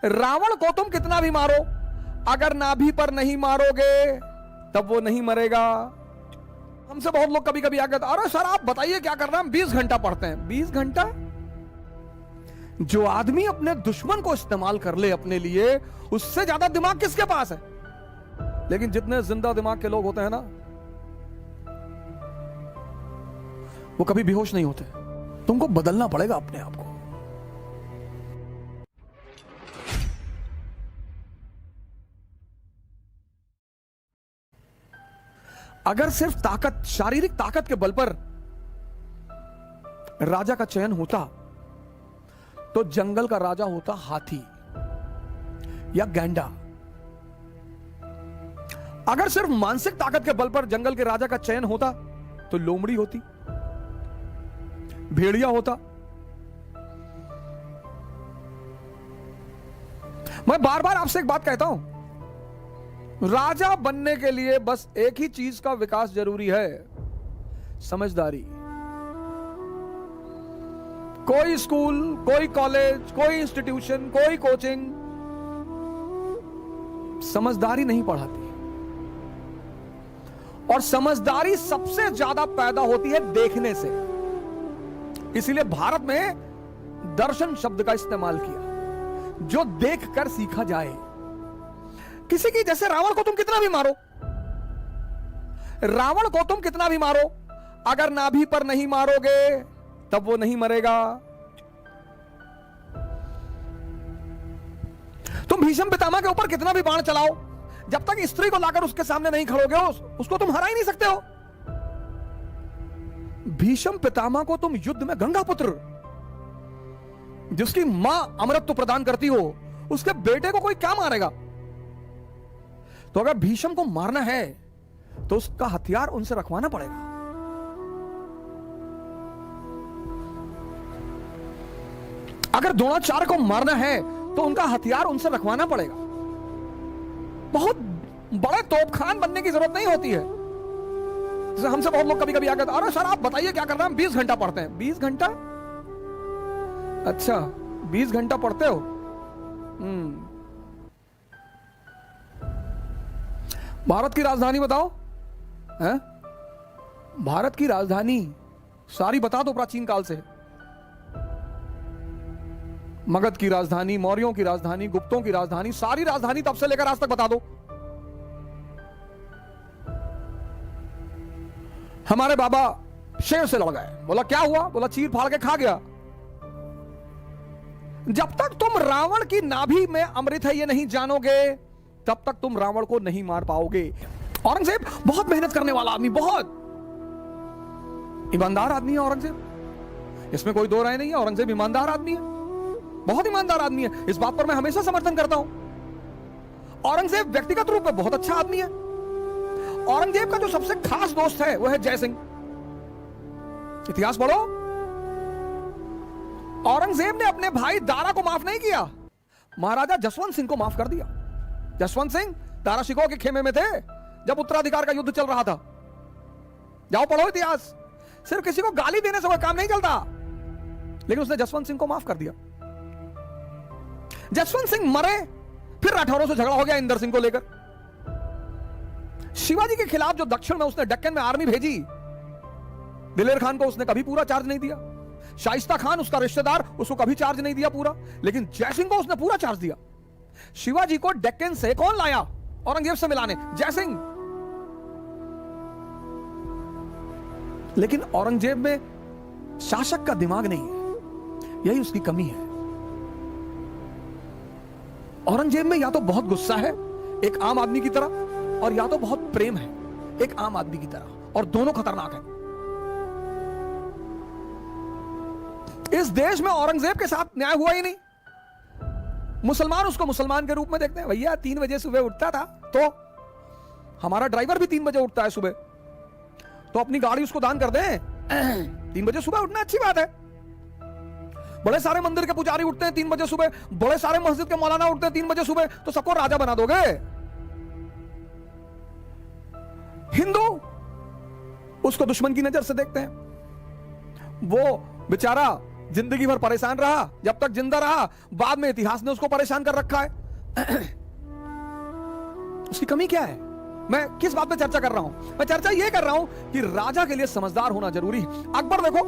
रावण को तुम कितना भी मारो, अगर नाभि पर नहीं मारोगे तब वो नहीं मरेगा। हमसे बहुत लोग कभी कभी आकर, अरे सर आप बताइए क्या करना है, हम 20 घंटा पढ़ते हैं। 20 घंटा? जो आदमी अपने दुश्मन को इस्तेमाल कर ले अपने लिए, उससे ज्यादा दिमाग किसके पास है? लेकिन जितने जिंदा दिमाग के लोग होते हैं ना, वो कभी बेहोश नहीं होते। तुमको बदलना पड़ेगा अपने आप को। अगर सिर्फ ताकत, शारीरिक ताकत के बल पर राजा का चयन होता तो जंगल का राजा होता हाथी या गैंडा। अगर सिर्फ मानसिक ताकत के बल पर जंगल के राजा का चयन होता तो लोमड़ी होती, भेड़िया होता। मैं बार बार आपसे एक बात कहता हूं, राजा बनने के लिए बस एक ही चीज का विकास जरूरी है, समझदारी। कोई स्कूल, कोई कॉलेज, कोई इंस्टीट्यूशन, कोई कोचिंग समझदारी नहीं पढ़ाती। और समझदारी सबसे ज्यादा पैदा होती है देखने से। इसीलिए भारत में दर्शन शब्द का इस्तेमाल किया, जो देखकर सीखा जाए। किसी की, जैसे रावण को तुम कितना भी मारो, रावण को तुम कितना भी मारो, अगर नाभि पर नहीं मारोगे तब वो नहीं मरेगा। तुम भीष्म पितामह के ऊपर कितना भी बाण चलाओ, जब तक स्त्री को लाकर उसके सामने नहीं खड़ोगे उसको तुम हरा ही नहीं सकते हो। भीष्म पितामह को तुम युद्ध में गंगा पुत्र, जिसकी मां अमृत प्रदान करती हो, उसके बेटे को कोई क्या मारेगा? तो अगर भीष्म को मारना है तो उसका हथियार उनसे रखवाना पड़ेगा। अगर द्रोणाचार्य को मारना है तो उनका हथियार उनसे रखवाना पड़ेगा। बहुत बड़े तोपखान बनने की जरूरत नहीं होती है। जैसे हमसे बहुत लोग कभी कभी आकर, अरे सर आप बताइए क्या करना है, हम 20 घंटा पढ़ते हैं। 20 घंटा? अच्छा 20 घंटा पढ़ते हो। भारत की राजधानी बताओ है? भारत की राजधानी सारी बता दो, प्राचीन काल से। मगध की राजधानी, मौर्यों की राजधानी, गुप्तों की राजधानी, सारी राजधानी तब से लेकर आज तक बता दो। हमारे बाबा शेर से लड़ गए, बोला क्या हुआ? बोला चीर फाड़ के खा गया। जब तक तुम रावण की नाभि में अमृत है ये नहीं जानोगे, तब तक तुम रावण को नहीं मार पाओगे। औरंगजेब बहुत मेहनत करने वाला आदमी, बहुत ईमानदार आदमी है औरंगजेब, इसमें कोई दो राय नहीं है। औरंगजेब ईमानदार आदमी है, बहुत ईमानदार आदमी है। इस बात पर मैं हमेशा समर्थन करता हूं। औरंगजेब व्यक्तिगत रूप में बहुत अच्छा आदमी है। औरंगजेब का जो सबसे खास दोस्त है वो है जय सिंह। इतिहास पढ़ो। औरंगजेब ने अपने भाई दारा को माफ नहीं किया, महाराजा जसवंत सिंह को माफ कर दिया। जसवंत सिंह दारा शिकोह के खेमे में थे जब उत्तराधिकार का युद्ध चल रहा था। जाओ पढ़ो इतिहास। सिर्फ किसी को गाली देने से कोई काम नहीं चलता, लेकिन उसने जसवंत सिंह को माफ कर दिया। जसवंत सिंह मरे, फिर राठौरों से झगड़ा हो गया इंदर सिंह को लेकर। शिवाजी के खिलाफ जो दक्षिण में उसने दक्कन में आर्मी भेजी, दिलेर खान को उसने कभी पूरा चार्ज नहीं दिया। शाइस्ता खान उसका रिश्तेदार, उसको कभी चार्ज नहीं दिया पूरा, लेकिन जय सिंह को उसने पूरा चार्ज दिया। शिवाजी को डेक्कन से कौन लाया औरंगजेब से मिलाने? जय सिंह। लेकिन औरंगजेब में शासक का दिमाग नहीं है, यही उसकी कमी है। औरंगजेब में या तो बहुत गुस्सा है एक आम आदमी की तरह, और या तो बहुत प्रेम है एक आम आदमी की तरह, और दोनों खतरनाक है। इस देश में औरंगजेब के साथ न्याय हुआ ही नहीं। मुसलमान उसको मुसलमान के रूप में देखते हैं। भैया 3 बजे सुबह उठता था, तो हमारा ड्राइवर भी 3 बजे उठता है सुबह, तो अपनी गाड़ी उसको दान कर दें। 3 बजे सुबह उठना अच्छी बात है। बड़े सारे मंदिर के पुजारी उठते हैं 3 बजे सुबह, बड़े सारे मस्जिद के मौलाना उठते हैं 3 बजे सुबह, तो सबको राजा बना दोगे? हिंदू उसको दुश्मन की नजर से देखते हैं। वो बेचारा जिंदगी भर परेशान रहा, जब तक जिंदा रहा, बाद में इतिहास ने उसको परेशान कर रखा है। उसकी कमी क्या है? मैं किस बात पे चर्चा कर रहा हूं? मैं चर्चा यह कर रहा हूं कि राजा के लिए समझदार होना जरूरी है। अकबर देखो,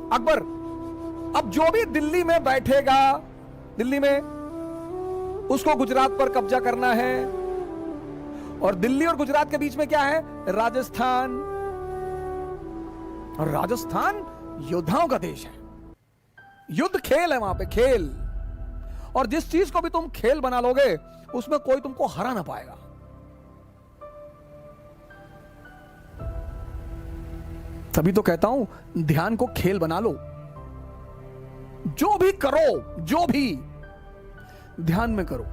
अकबर अब जो भी दिल्ली में बैठेगा, दिल्ली में उसको गुजरात पर कब्जा करना है, और दिल्ली और गुजरात के बीच में क्या है? राजस्थान। और राजस्थान योद्धाओं का देश है, युद्ध खेल है वहां पे, खेल। और जिस चीज को भी तुम खेल बना लोगे उसमें कोई तुमको हरा ना पाएगा। तभी तो कहता हूं ध्यान को खेल बना लो। जो भी करो, जो भी ध्यान में करो।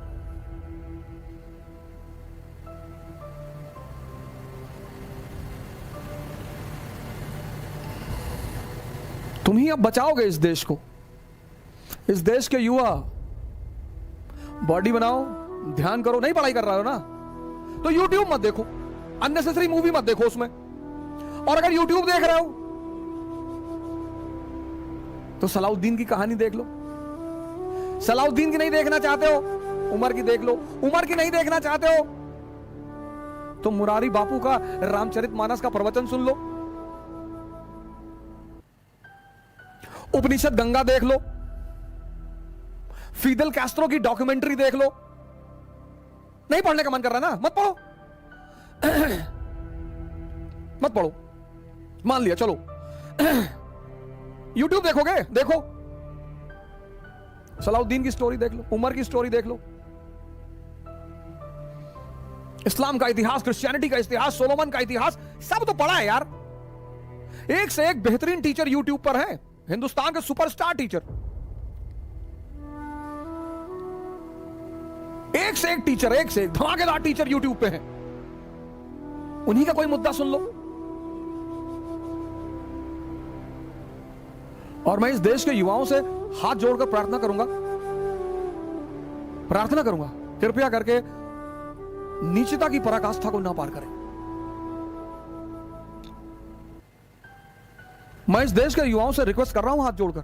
तुम ही अब बचाओगे इस देश को, इस देश के युवा। बॉडी बनाओ, ध्यान करो। नहीं पढ़ाई कर रहे हो ना तो यूट्यूब मत देखो, अननेसेसरी मूवी मत देखो उसमें। और अगर यूट्यूब देख रहे हो तो सलाउद्दीन की कहानी देख लो। सलाउद्दीन की नहीं देखना चाहते हो, उमर की देख लो। उमर की नहीं देखना चाहते हो तो मुरारी बापू का रामचरितमानस का प्रवचन सुन लो। उपनिषद गंगा देख लो। फिदेल कैस्ट्रो की डॉक्यूमेंट्री देख लो। नहीं पढ़ने का मन कर रहा ना, मत पढ़ो। मत पढ़ो, मान लिया, चलो। यूट्यूब देखोगे, देखो। सलाउद्दीन की स्टोरी देख लो, उमर की स्टोरी देख लो, इस्लाम का इतिहास, क्रिश्चियनिटी का इतिहास, सोलोमन का इतिहास, सब तो पढ़ा है यार। एक से एक बेहतरीन टीचर यूट्यूब पर है, हिंदुस्तान के सुपरस्टार टीचर। एक से एक टीचर, एक से एक धमाकेदार टीचर यूट्यूब पे है। उन्हीं का कोई मुद्दा सुन लो। और मैं इस देश के युवाओं से हाथ जोड़कर प्रार्थना करूंगा, कृपया करके नीचता की पराकाष्ठा को ना पार करें। मैं इस देश के युवाओं से रिक्वेस्ट कर रहा हूं हाथ जोड़कर,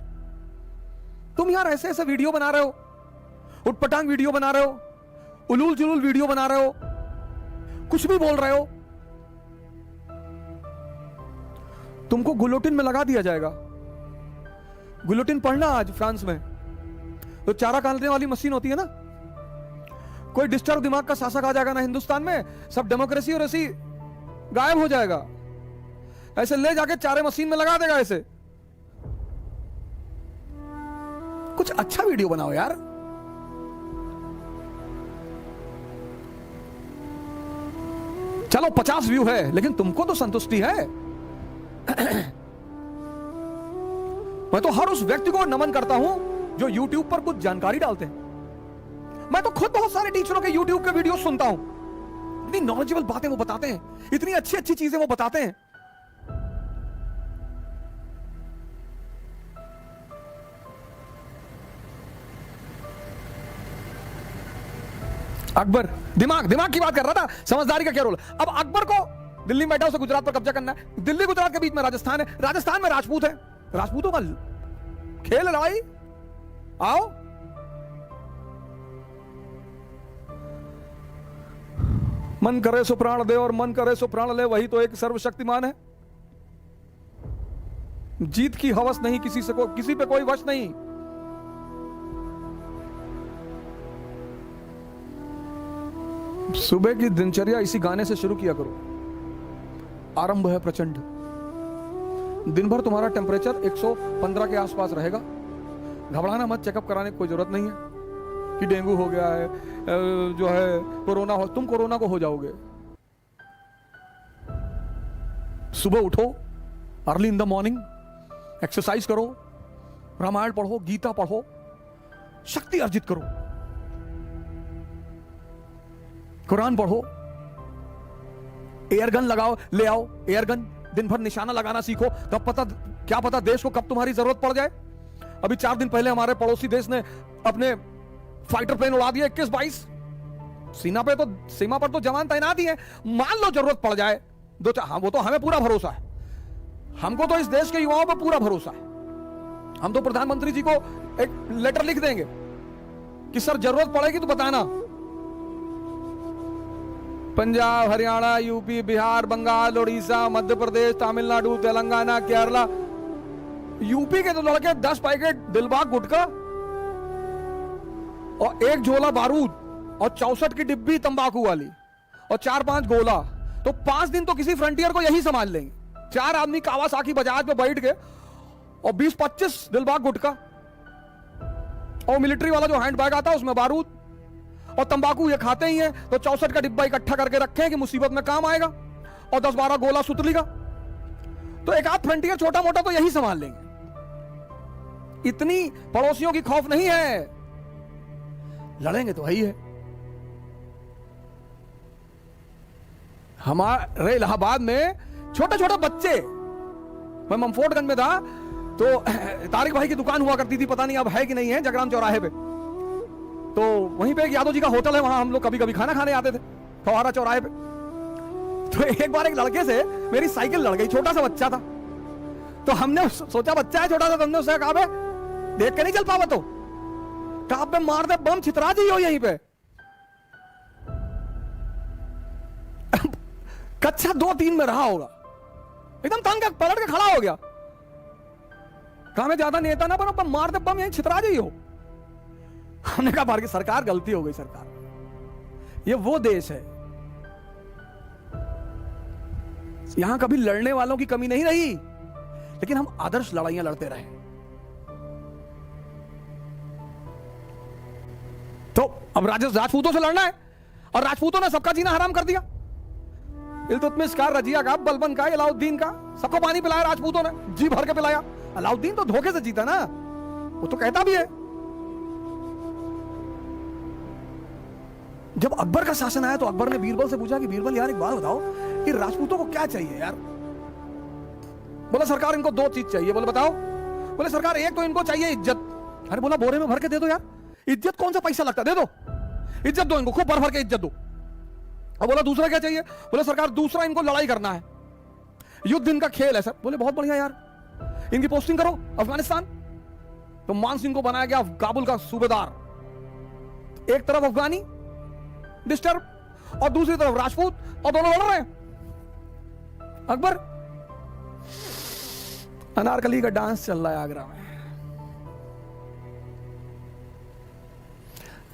तुम यार ऐसे ऐसे वीडियो बना रहे हो, उटपटांग वीडियो बना रहे हो, उलूल जुलूल वीडियो बना रहे हो, कुछ भी बोल रहे हो, तुमको गुलोटिन में लगा दिया जाएगा। गुलोटिन पढ़ना आज फ्रांस में, तो चारा काटने वाली मशीन होती है ना, कोई डिस्टर्ब दिमाग का शासक आ जाएगा ना हिंदुस्तान में, सब डेमोक्रेसी और ऐसी गायब हो जाएगा। ऐसे ले जाके चारे मशीन में लगा देगा। ऐसे कुछ अच्छा वीडियो बनाओ यार। चलो 50 व्यू है, लेकिन तुमको तो संतुष्टि है। मैं तो हर उस व्यक्ति को नमन करता हूं जो YouTube पर कुछ जानकारी डालते हैं। मैं तो खुद बहुत सारे टीचरों के YouTube के वीडियो सुनता हूं, इतनी नॉलेजेबल बातें वो बताते हैं, इतनी अच्छी अच्छी चीजें वो बताते हैं। अकबर दिमाग की बात कर रहा था, समझदारी का क्या रोल। अब अकबर को दिल्ली में बैठा उसे गुजरात पर कब्जा करना है। दिल्ली गुजरात के बीच में राजस्थान है, राजस्थान में राजपूत है, राजपूतों का खेल लड़ाई। आओ, मन करे सो प्राण दे और मन करे सो प्राण ले, वही तो एक सर्वशक्तिमान है। जीत की हवस नहीं किसी से, किसी पे कोई वश नहीं। सुबह की दिनचर्या इसी गाने से शुरू किया करो। आरंभ है प्रचंड। दिन भर तुम्हारा टेम्परेचर 115 के आसपास रहेगा। घबराना मत, चेकअप कराने की कोई जरूरत नहीं है कि डेंगू हो गया है, जो है कोरोना हो। तुम कोरोना को हो जाओगे। सुबह उठो, early in the morning, exercise करो, रामायण पढ़ो, गीता पढ़ो, शक्ति अर्जित करो, कुरान पढ़ो, एयरगन लगाओ, ले आओ एयरगन, दिन भर निशाना लगाना सीखो। तब क्या पता देश को कब तुम्हारी जरूरत पड़ जाए। अभी 4 दिन पहले हमारे पड़ोसी देश ने अपने फाइटर प्लेन उड़ा दिए 21-22। सीमा पर तो जवान तैनात ही है, मान लो जरूरत पड़ जाए हाँ, वो तो हमें पूरा भरोसा है। हमको तो इस देश के युवाओं पर पूरा भरोसा है। हम तो प्रधानमंत्री जी को एक लेटर लिख देंगे कि सर जरूरत पड़ेगी तो बताना। पंजाब, हरियाणा, यूपी, बिहार, बंगाल, उड़ीसा, मध्य प्रदेश, तमिलनाडु, तेलंगाना, केरला, यूपी के तो लड़के 10 पैकेट दिलबाग गुटखा और 1 झोला बारूद और 64 की डिब्बी तंबाकू वाली और 4-5 गोला, तो 5 दिन तो किसी फ्रंटियर को यही संभाल लेंगे। 4 आदमी कावासाकी बजाज पे बैठ के और 20-25 दिलबाग गुटखा और मिलिट्री वाला जो हैंड बैग आता है उसमें बारूद और तंबाकू, ये खाते ही हैं तो 64 का डिब्बा इकट्ठा करके रखें कि मुसीबत में काम आएगा, और 10-12 गोला सुतली का, तो एक आध फ्रंटियर छोटा मोटा तो यही संभाल लेंगे। इतनी पड़ोसियों की खौफ नहीं है, लड़ेंगे तो वही है। हमारे इलाहाबाद में छोटे छोटे बच्चे, मैं ममफोर्डगंज में था तो तारिक भाई की दुकान हुआ करती थी, पता नहीं अब है कि नहीं है, जगराम चौराहे पे, तो वहीं पे एक यादव जी का होटल है, वहां हम लोग कभी कभी खाना खाने आते थे फवारा चौराहे पे। तो एक बार एक लड़के से मेरी साइकिल लड़ गई, छोटा सा बच्चा था, तो हमने सोचा बच्चा है छोटा सा, तो हमने उससे कहा देख के नहीं चल पावा, तो कहा पे मार दे बम, छितरा जी हो यहीं पे। कक्षा 2-3 में रहा होगा, एकदम तंग पलट के खड़ा हो गया, कहा मैं ज्यादा नेता ना बनो, मार दे बम यहीं छितरा जी हो। हमने कहा भारत की सरकार गलती हो गई, सरकार ये वो देश है यहां कभी लड़ने वालों की कमी नहीं रही, लेकिन हम आदर्श लड़ाइयां लड़ते रहे। तो अब राजपूतों से लड़ना है, और राजपूतों ने सबका जीना हराम कर दिया। इल्तुतमिश का, रजिया का, बलबन का, अलाउद्दीन का, सबको पानी पिलाया राजपूतों ने, जी भर के पिलाया। अलाउद्दीन तो धोखे से जीता ना, वो तो कहता भी है। जब अकबर का शासन आया तो अकबर ने बीरबल से पूछा कि बीरबल यार एक बात बताओ कि राजपूतों को क्या चाहिए यार। बोला सरकार इनको 2 चीज चाहिए। बोले बताओ। बोले सरकार एक तो इनको चाहिए इज्जत। अरे बोला बोरे में भर के दे दो यार, इज्जत कौन सा पैसा लगता, दे दो इज्जत, दो इनको खूब भर भर के इज्जत दो। अब बोला दूसरा क्या चाहिए। बोले सरकार दूसरा इनको लड़ाई करना है, युद्ध इनका खेल है सर। बोले बहुत बढ़िया यार, इनकी पोस्टिंग करो अफगानिस्तान। तो मान सिंह को बनाया गया काबुल का सूबेदार, एक तरफ अफगानी डिस्टर्ब और दूसरी तरफ राजपूत, और दोनों लड़ रहे हैं। अकबर, अनारकली का डांस चल रहा है आगरा में।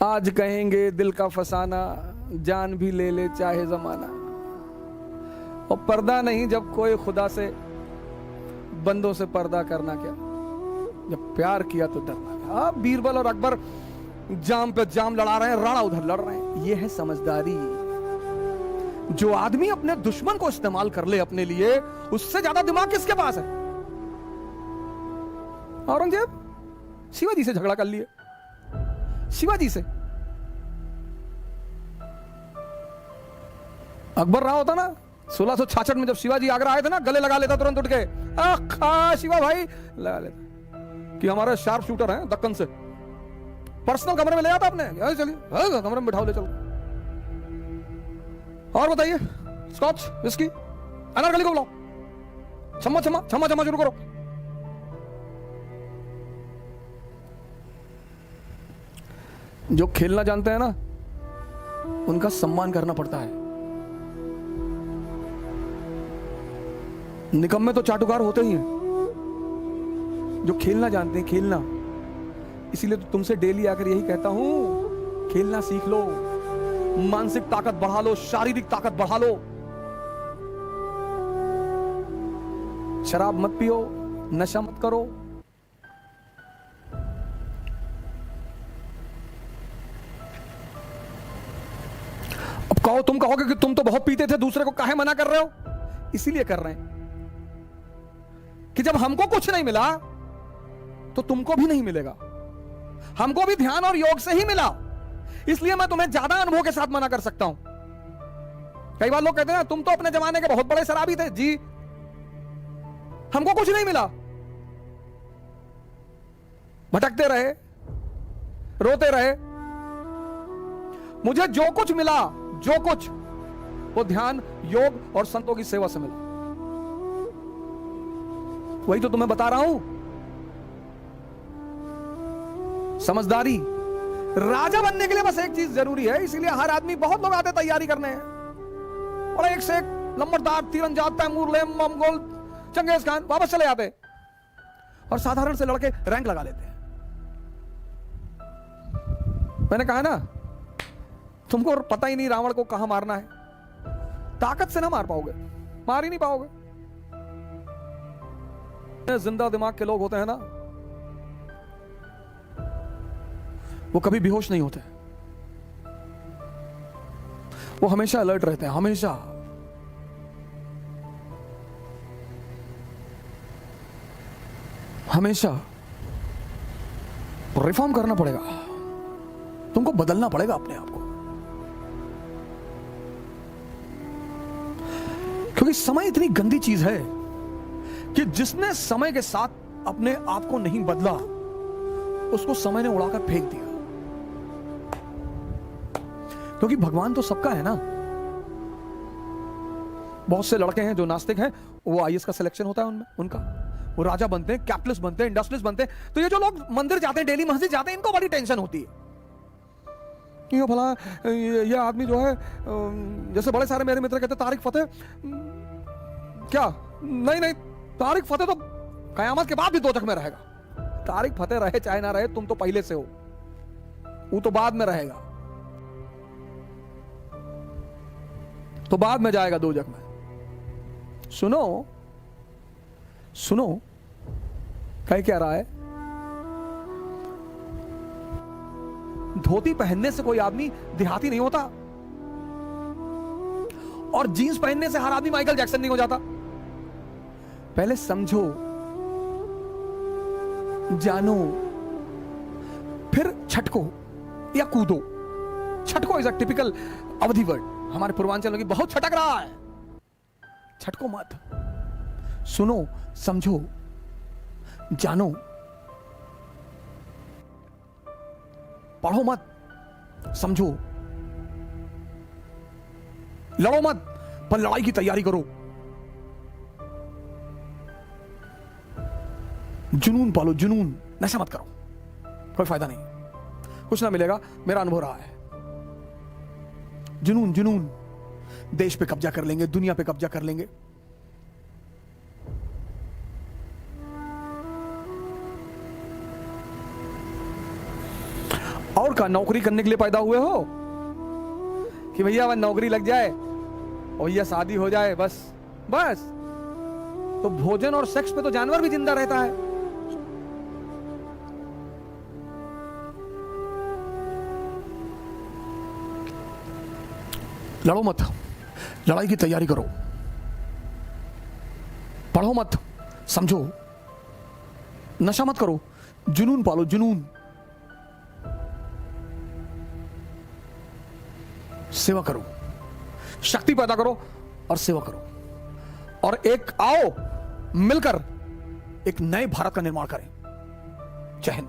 आज कहेंगे दिल का फसाना, जान भी ले ले चाहे जमाना, और पर्दा नहीं जब कोई खुदा से, बंदों से पर्दा करना क्या, जब प्यार किया तो डरना क्या। बीरबल और अकबर जाम पे जाम लड़ा रहे हैं, राणा उधर लड़ रहे हैं। यह है समझदारी। जो आदमी अपने दुश्मन को इस्तेमाल कर ले अपने लिए, उससे ज्यादा दिमाग किसके पास है। औरंगजेब शिवाजी से झगड़ा कर लिए, शिवाजी से। अकबर रहा होता ना 1666 में, जब शिवाजी आगरा आए थे ना, गले लगा लेता तुरंत उठ के, शिवा भाई लगा लेता कि हमारे शार्प शूटर हैं दक्कन से। पर्सनल कमरे में ले जाता अपने, चलिए कमरे में बिठाओ, ले चलो। और बताइए, स्कॉच विस्की, अनारकली को बुलाओ, छम्मा छम्मा छम्मा छम्मा शुरू करो। जो खेलना जानते हैं ना, उनका सम्मान करना पड़ता है। निकम्मे तो चाटुकार होते ही हैं। जो खेलना जानते हैं, खेलना। इसीलिए तो तुमसे डेली आकर यही कहता हूं, खेलना सीख लो, मानसिक ताकत बढ़ा लो, शारीरिक ताकत बढ़ा लो। शराब मत पियो, नशा मत करो। अब कहो, तुम कहोगे कि तुम तो बहुत पीते थे, दूसरे को काहे मना कर रहे हो। इसीलिए कर रहे हैं कि जब हमको कुछ नहीं मिला तो तुमको भी नहीं मिलेगा। हमको भी ध्यान और योग से ही मिला, इसलिए मैं तुम्हें ज्यादा अनुभव के साथ मना कर सकता हूं। कई बार लोग कहते हैं तुम तो अपने जमाने के बहुत बड़े शराबी थे। जी, हमको कुछ नहीं मिला, भटकते रहे, रोते रहे। मुझे जो कुछ मिला, जो कुछ, वो ध्यान, योग और संतों की सेवा से मिला। वही तो तुम्हें बता रहा हूं। समझदारी। राजा बनने के लिए बस एक चीज जरूरी है, इसीलिए हर आदमी, बहुत लोग आते तैयारी करने हैं, और एक से एक लंबरदार, तीरंदाज, तैमूर, मंगोल, चंगेज खान, वापस चले जाते और साधारण से लड़के रैंक लगा लेते हैं। मैंने कहा ना, तुमको पता ही नहीं रावण को कहां मारना है, ताकत से ना मार पाओगे, मार ही नहीं पाओगे। जिंदा दिमाग के लोग होते हैं ना, वो कभी बेहोश नहीं होते, वो हमेशा अलर्ट रहते हैं, हमेशा। हमेशा रिफॉर्म करना पड़ेगा, तुमको बदलना पड़ेगा अपने आप को, क्योंकि समय इतनी गंदी चीज है कि जिसने समय के साथ अपने आप को नहीं बदला, उसको समय ने उड़ाकर फेंक दिया। क्योंकि भगवान तो सबका है ना। बहुत से लड़के हैं जो नास्तिक हैं, वो आईएएस का सिलेक्शन होता है उनमें, उनका, वो राजा बनते हैं, कैपिटलिस्ट बनते हैं, इंडस्ट्रियलिस्ट बनते हैं। तो ये जो लोग मंदिर जाते हैं, डेली मस्जिद जाते हैं, इनको बड़ी टेंशन होती है कि ये भला ये आदमी जो है, जैसे बड़े सारे मेरे मित्र कहते हैं तारिक फतेह, क्या नहीं, तारिक फतेह तो कयामत के बाद भी दोजख में रहेगा। तारिक फतेह रहे चाहे ना रहे, तुम तो पहले से हो, वो तो बाद में रहेगा, तो बाद में जाएगा दोजख में। सुनो कह क्या रहा है, धोती पहनने से कोई आदमी देहाती नहीं होता, और जीन्स पहनने से हर आदमी माइकल जैक्सन नहीं हो जाता। पहले समझो, जानो, फिर छटको या कूदो। छटको इज अ टिपिकल अवधि वर्ड, हमारे पूर्वांचल में बहुत छटक रहा है, छटको मत। सुनो, समझो, जानो, पढ़ो मत, समझो, लड़ो मत, पर लड़ाई की तैयारी करो। जुनून पालो, जुनून, नशा मत करो, कोई फायदा नहीं, कुछ ना मिलेगा, मेरा अनुभव रहा है। जुनून, जुनून, देश पे कब्जा कर लेंगे, दुनिया पे कब्जा कर लेंगे। और का नौकरी करने के लिए पैदा हुए हो कि भैया वह नौकरी लग जाए और भैया शादी हो जाए, बस बस। तो भोजन और सेक्स पे तो जानवर भी जिंदा रहता है। लड़ो मत, लड़ाई की तैयारी करो, पढ़ो मत, समझो, नशा मत करो, जुनून पालो, जुनून, सेवा करो, शक्ति पैदा करो और सेवा करो, और एक आओ मिलकर एक नए भारत का निर्माण करें। जय हिंद।